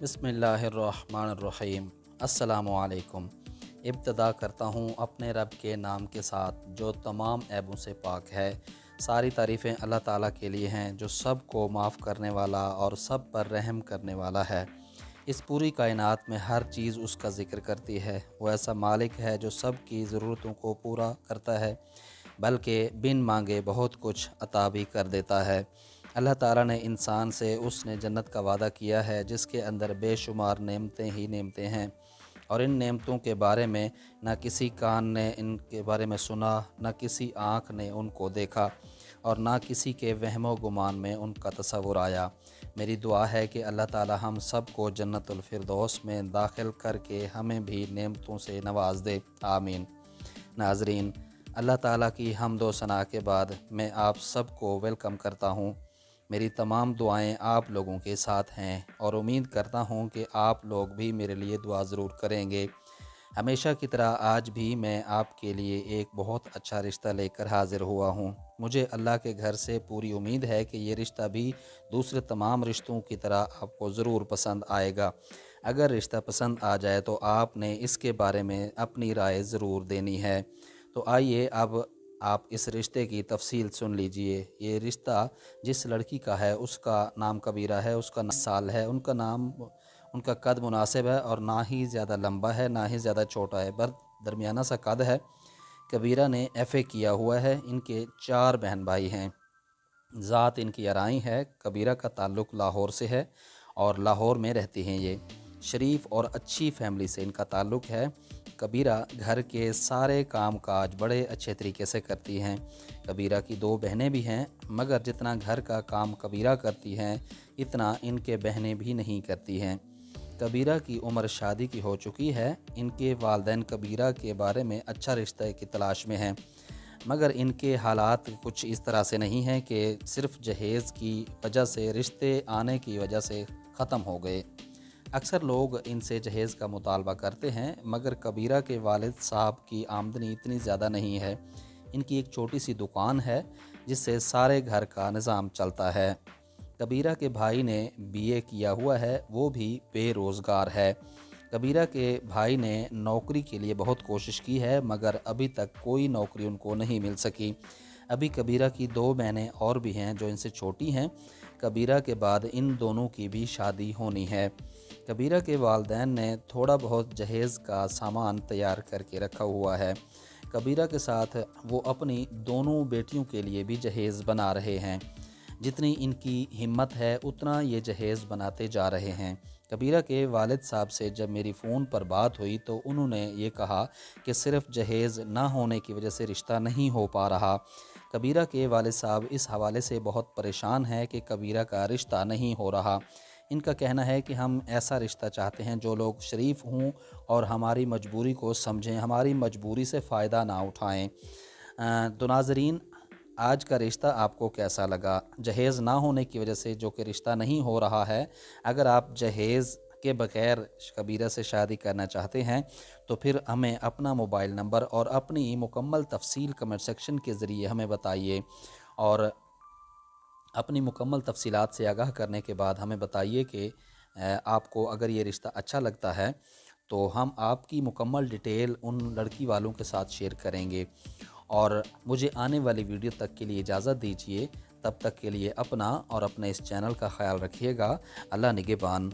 बिस्मिल्लाहिर्रहमानिर्रहीम। अस्सलामुअलैकुम। इब्तदा करता हूँ अपने रब के नाम के साथ जो तमाम ऐबों से पाक है। सारी तारीफ़ें अल्लाह ताला के लिए हैं जो सब को माफ़ करने वाला और सब पर रहम करने वाला है। इस पूरी कायनात में हर चीज़ उसका ज़िक्र करती है। वो ऐसा मालिक है जो सब की ज़रूरतों को पूरा करता है, बल्कि बिन मांगे बहुत कुछ अता भी कर देता है। अल्लाह ताला ने इंसान से उसने जन्नत का वादा किया है जिसके अंदर बेशुमार नेमतें ही नेमतें हैं, और इन नेमतों के बारे में न किसी कान ने इनके बारे में सुना, न किसी आँख ने उनको देखा, और ना किसी के वहमो गुमान में उनका तसव्वुर आया। मेरी दुआ है कि अल्लाह ताला हम सब को जन्नतुल फिरदौस में दाखिल करके हमें भी नेमतों से नवाज दे, आमीन। नाज़रीन, अल्लाह ताला की हम्दो सना के बाद मैं आप सब को वेलकम करता हूँ। मेरी तमाम दुआएं आप लोगों के साथ हैं और उम्मीद करता हूँ कि आप लोग भी मेरे लिए दुआ ज़रूर करेंगे। हमेशा की तरह आज भी मैं आपके लिए एक बहुत अच्छा रिश्ता लेकर हाज़िर हुआ हूँ। मुझे अल्लाह के घर से पूरी उम्मीद है कि ये रिश्ता भी दूसरे तमाम रिश्तों की तरह आपको ज़रूर पसंद आएगा। अगर रिश्ता पसंद आ जाए तो आपने इसके बारे में अपनी राय ज़रूर देनी है। तो आइए अब आप इस रिश्ते की तफसील सुन लीजिए। ये रिश्ता जिस लड़की का है उसका नाम कबीरा है, उसका साल है, उनका कद मुनासिब है और ना ही ज़्यादा लंबा है ना ही ज़्यादा छोटा है, बस दरमियाना सा कद है। कबीरा ने FA किया हुआ है। इनके 4 बहन भाई हैं। ज़ात इनकी अराई है। कबीरा का ताल्लुक़ लाहौर से है और लाहौर में रहती हैं ये। शरीफ और अच्छी फैमिली से इनका ताल्लुक़ है। कबीरा घर के सारे काम काज बड़े अच्छे तरीके से करती हैं। कबीरा की 2 बहनें भी हैं, मगर जितना घर का काम कबीरा करती हैं इतना इनके बहनें भी नहीं करती हैं। कबीरा की उम्र शादी की हो चुकी है। इनके वालिदैन कबीरा के बारे में अच्छा रिश्ते की तलाश में हैं, मगर इनके हालात कुछ इस तरह से नहीं हैं कि सिर्फ़ जहेज़ की वजह से, रिश्ते आने की वजह से ख़त्म हो गए। अक्सर लोग इनसे जहेज़ का मुतालबा करते हैं, मगर कबीरा के वालिद साहब की आमदनी इतनी ज़्यादा नहीं है। इनकी एक छोटी सी दुकान है जिससे सारे घर का निज़ाम चलता है। कबीरा के भाई ने BA किया हुआ है, वो भी बेरोज़गार है। कबीरा के भाई ने नौकरी के लिए बहुत कोशिश की है, मगर अभी तक कोई नौकरी उनको नहीं मिल सकी। अभी कबीरा की 2 बहनें और भी हैं जो इनसे छोटी हैं। कबीरा के बाद इन दोनों की भी शादी होनी है। कबीरा के वालिदैन ने थोड़ा बहुत जहेज़ का सामान तैयार करके रखा हुआ है। कबीरा के साथ वो अपनी दोनों बेटियों के लिए भी जहेज़ बना रहे हैं। जितनी इनकी हिम्मत है उतना ये जहेज़ बनाते जा रहे हैं। कबीरा के वालिद साहब से जब मेरी फ़ोन पर बात हुई तो उन्होंने ये कहा कि सिर्फ़ जहेज़ ना होने की वजह से रिश्ता नहीं हो पा रहा। कबीरा के वालिद साहब इस हवाले से बहुत परेशान हैं कि कबीरा का रिश्ता नहीं हो रहा। इनका कहना है कि हम ऐसा रिश्ता चाहते हैं जो लोग शरीफ हों और हमारी मजबूरी को समझें, हमारी मजबूरी से फ़ायदा ना उठाएं। तो नाज़रीन, आज का रिश्ता आपको कैसा लगा? जहेज़ ना होने की वजह से जो कि रिश्ता नहीं हो रहा है, अगर आप जहेज़ के बग़ैर कबीरा से शादी करना चाहते हैं तो फिर हमें अपना मोबाइल नंबर और अपनी मुकम्मल तफ़सील कमेंट सेक्शन के ज़रिए हमें बताइए, और अपनी मुकम्मल तफ़सीलात से आगाह करने के बाद हमें बताइए कि आपको अगर ये रिश्ता अच्छा लगता है तो हम आपकी मुकम्मल डिटेल उन लड़की वालों के साथ शेयर करेंगे। और मुझे आने वाली वीडियो तक के लिए इजाज़त दीजिए। तब तक के लिए अपना और अपने इस चैनल का ख्याल रखिएगा। अल्लाह निगहबान।